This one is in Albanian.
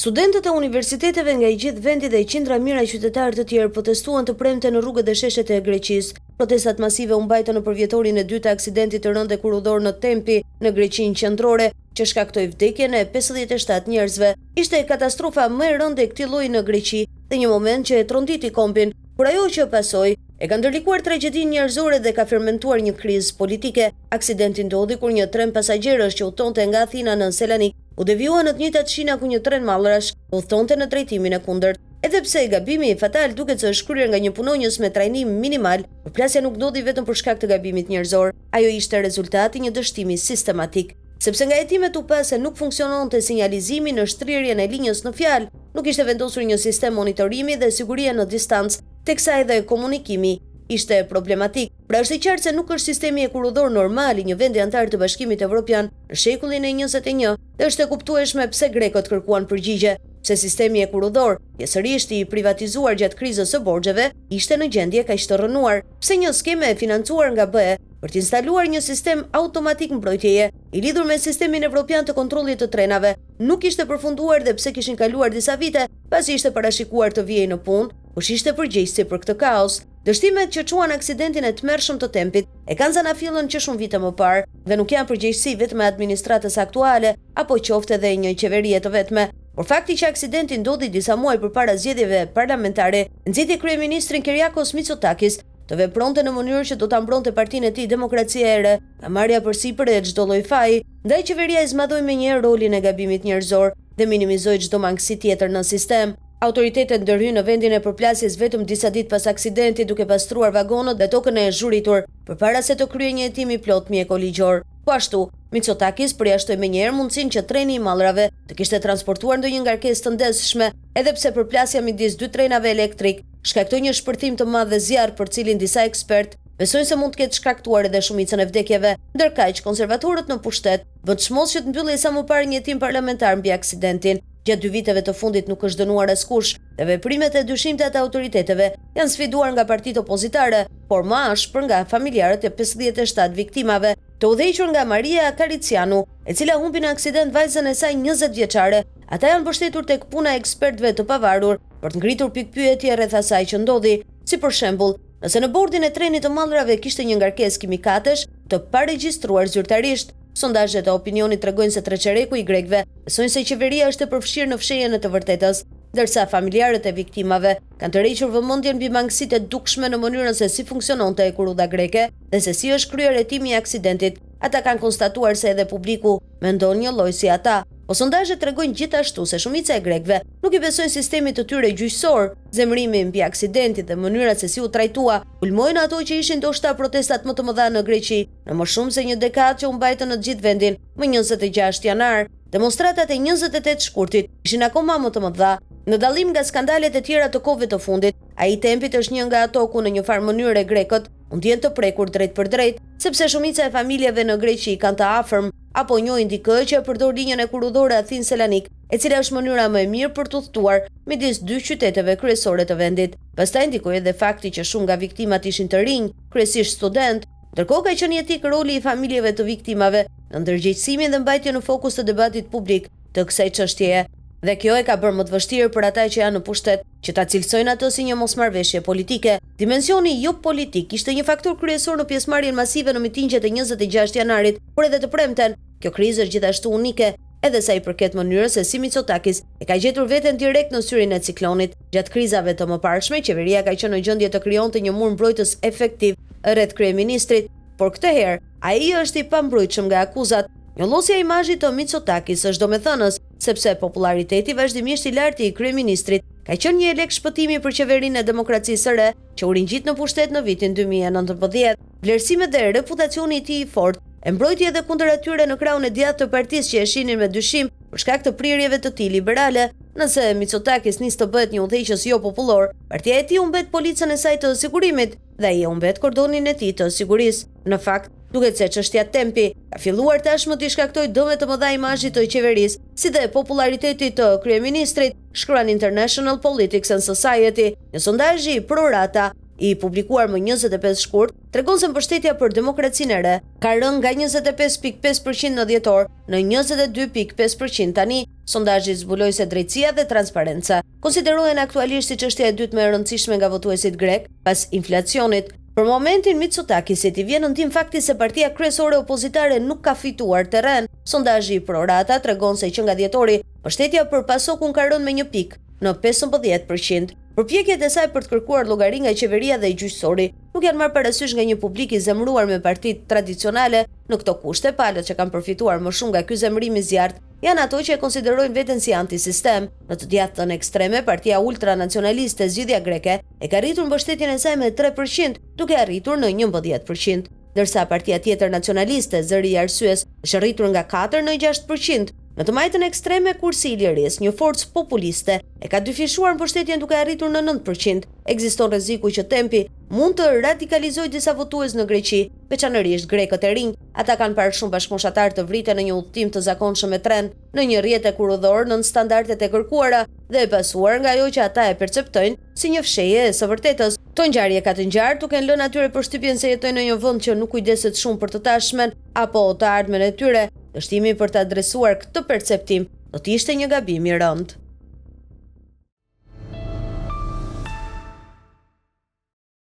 Studentët e universiteteve nga i gjithë vendi dhe qindra mijëra qytetarë të tjerë protestuan të premte në rrugët dhe sheshet e Greqisë. Protestat masive u mbajtën në përvjetorin e dytë të aksidentit të rënd e kurudor në Tempi, në Greqinë qendrore, që shkaktoi vdekjen e 57 njerëzve. Ishte katastrofa më e rëndë e këtij lloji në Greqi dhe një moment që e tronditi kombin, por ajo që pasoi e ka ndërlikuar tragjedinë njerëzore dhe ka fermentuar një krizë politike. Aksidenti ndodhi kur një tren pasagjerësh që udhtonte nga Athina në Selanik u devijua në të njëjtat shina ku një tren mallrash udhtonte në drejtimin e kundërt. Edhe pse gabimi fatal duket se është kryer nga një punonjës me trajnim minimal, përplasja nuk ndodhi vetëm për shkak të gabimit njerëzor. Ajo ishte rezultati një dështimi sistematik. Sepse nga hetimet u pa se nuk funksiononte sinjalizimi në shtrirjen e linjës në fjalë, nuk ishte vendosur një sistem monitorimi dhe sigurie në distancë, teksa edhe komunikimi ishte problematik. Pra është i qartë se nuk është sistemi e kurudor normal i një vendi antar të Bashkimit Evropian në shekullin e 21 dhe është e kuptueshme pse grekët kërkuan përgjigje, pse sistemi e kurudor, pjesërisht i privatizuar gjatë krizës së borxheve, ishte në gjendje kaq të rrënuar, pse një skeme e financuar nga BE për të instaluar një sistem automatik mbrojtjeje i lidhur me sistemin evropian të kontrollit të trenave nuk ishte përfunduar dhe pse kishin kaluar disa vite pasi ishte parashikuar të vijej në punë, kush ishte përgjegjësi për këtë kaos. Dështimet që çuan aksidentin e tmerrshëm të Tempit e kanë zanafillën që shumë vite më parë dhe nuk janë përgjegjësi vetëm e administratës aktuale apo qoftë edhe një qeverie të vetme. Por fakti që aksidenti ndodhi disa muaj përpara zgjedhjeve parlamentare nxiti kryeministrin Kyriakos Mitsotakis të vepronte në mënyrë që do ta mbronte partinë e tij Demokracia e Re nga marrja përsipër e çdo lloj faji, ndaj qeveria i zmadhoi menjëherë rolin e gabimit njerëzor dhe minimizoi çdo mangësi tjetër në sistem. Autoritetet ndërhyjnë në vendin e përplasjes vetëm disa ditë pas aksidentit duke pastruar vagonët dhe tokën e zhuritur përpara se të kryejë një hetim i plot mjekoligjor. Po ashtu, Mitsotakis përjashtoi menjëherë mundësinë që treni i mallrave të kishte transportuar ndonjë ngarkesë të ndeshshme, edhe pse përplasja midis dy trenave elektrik shkaktoi një shpërthim të madh dhe zjarr për cilin disa ekspertë besojnë se mund të ketë shkaktuar edhe shumicën e vdekjeve. Ndërkaq, konservatorët në pushtet bën çmos që të mbyllej sa më parë një hetim parlamentar mbi aksidentin. Gjatë 2 viteve të fundit nuk është dënuar askush dhe veprimet e dyshimta të autoriteteve janë sfiduar nga partitë opozitare, por më ashpër nga familjarët e 57 viktimave, të udhëhequr nga Maria Karicianu, e cila humbi në aksident vajzën e saj 20 vjeçare. Ata janë mbështetur tek puna e ekspertëve të pavarur për të ngritur pikpyetje rreth asaj që ndodhi, si për shembull, nëse në bordin e trenit të mallrave kishte një ngarkesë kimikatesh të paregjistruar zyrtarisht. Sondazhet e opinionit tregojnë se treqereku i grekëve besojnë se qeveria është e përfshirë në fshehjen e të vërtetës, ndërsa familjarët e viktimave kanë tërhequr vëmendjen mbi mangësitë e dukshme në mënyrën se si funksiononte e kuruda greke dhe se si është kryer hetimi i aksidentit. Ata kanë konstatuar se edhe publiku mendon një lloj si ata. Po sondazhet tregojnë gjithashtu se shumica e grekëve nuk i besojnë sistemit të tyre gjyqësor. Zemrimi mbi aksidentin dhe mënyra se si u trajtua ulmojnë ato që ishin ndoshta protestat më të mëdha në Greqi në më shumë se një dekadë që u mbajtën në të gjithë vendin më 26 janar. Demonstratat e 28 shkurtit ishin akoma më të mëdha. Në dallim nga skandalet e tjera të kohëve të fundit, ai i Tempit është një nga ato ku në një farë mënyrë grekët u ndjen të prekur drejt për drejt, sepse shumica e familjeve në Greqi kanë të afërm apo njohin dikë që përdor linjën e kurudore Athinë-Selanik, e cila është mënyra më e mirë për të udhëtuar midis dy qyteteve kryesore të vendit. Pastaj ndikoi edhe fakti që shumë nga viktimat ishin të rinj, kryesisht student, ndërkohë ka qenë jetik roli i familjeve të viktimave në ndërgjegjësimin dhe mbajtjen në fokus të debatit publik të kësaj çështjeje. Dhe kjo e ka bërë më të vështirë për ata që janë në pushtet që ta cilësojnë atë si një mosmarrveshje politike. Dimensioni jo politik ishte një faktor kryesor në pjesëmarrjen masive në mitingjet e 26 janarit, por edhe të premten. Kjo krizë është gjithashtu unike, edhe sa i përket mënyrës se si Mitsotakis e ka gjetur veten direkt në syrin e ciklonit. Gjatë krizave të mëparshme, qeveria ka qenë në gjendje të krijonte një mur mbrojtës efektiv rreth kryeministrit, por këtë herë ai është i pambrojtshëm nga akuzat. Njolosja e imazhit të Mitsotakis është domethënës, sepse populariteti vazhdimisht i lartë i kryeministrit ka qenë një lek shpëtimi për qeverinë e Demokracisë së Re, që u ringjit në pushtet në vitin 2019. Vlerësimet dhe reputacioni i tij i fortë e mbrojti edhe kundër atyre në krahun e djathtë të partisë që e shihnin me dyshim për shkak të prirjeve të tij liberale. Nëse Mitsotakis nis të bëhet një udhëheqës jo popullor, partia e tij u mbet policën e saj të sigurimit dhe ai u mbet kordonin e tij të sigurisë. Në fakt, duket se çështja Tempi ka filluar tashmë të shkaktojë dëme të mëdha imazhit të qeverisë, si dhe popularitetit të kryeministrit, shkruan International Politics and Society. Një sondazh i pro-rata i publikuar më 25 shkurt tregon se mbështetja për Demokracinë e Re ka rënë nga 25.5% në dhjetor në 22.5% tani. Sondazhi zbuloi se drejtësia dhe transparenca konsiderohen aktualisht si çështja e dytë më e rëndësishme nga votuesit grek pas inflacionit. Për momentin, Mitsotakis i vjen në ndim fakti se partia kryesore opozitare nuk ka fituar terren. Sondazhi pro rata tregon se që nga dhjetori, mbështetja për PASOK-un ka rënë me 1 pikë në 15%. Përpjekjet e saj për të kërkuar llogari nga qeveria dhe i gjyqësori nuk janë marrë parasysh nga një publik i zemëruar me partitë tradicionale. Në këto kushte, palët që kanë përfituar më shumë nga ky zemërim i zjarrt janë ato që e konsiderojnë veten si antisistem. Në të djathtën ekstreme, partia ultranacionaliste Zgjidhja Greke e ka rritur mbështetjen e saj me 3%, duke arritur në 11%, ndërsa partia tjetër nacionaliste, Zëri i Arsyes, është rritur nga 4 në 6%. Në të majtën ekstreme, Kursi i Lirisë, një forcë populiste, e ka dyfishuar mbështetjen duke arritur në 9%. Ekziston rreziku që tempi mund të radikalizojë disa votues në Greqi, veçanërisht grekët e rinj. Ata kanë parë shumë bashkëmoshatar të vriten në një udhtim të zakonshëm me tren në një rrjet e kurudhor nën standardet e kërkuara dhe e pasuar nga ajo që ata e perceptojnë si një fshehje e së vërtetës. Këto ngjarje ka të ngjarë duke lënë atyre përshtypjen se jetojnë në një vend që nuk kujdeset shumë për të tashmen apo të ardhmen e tyre. Dështimi për të adresuar këtë perceptim do të ishte një gabim i rëndë.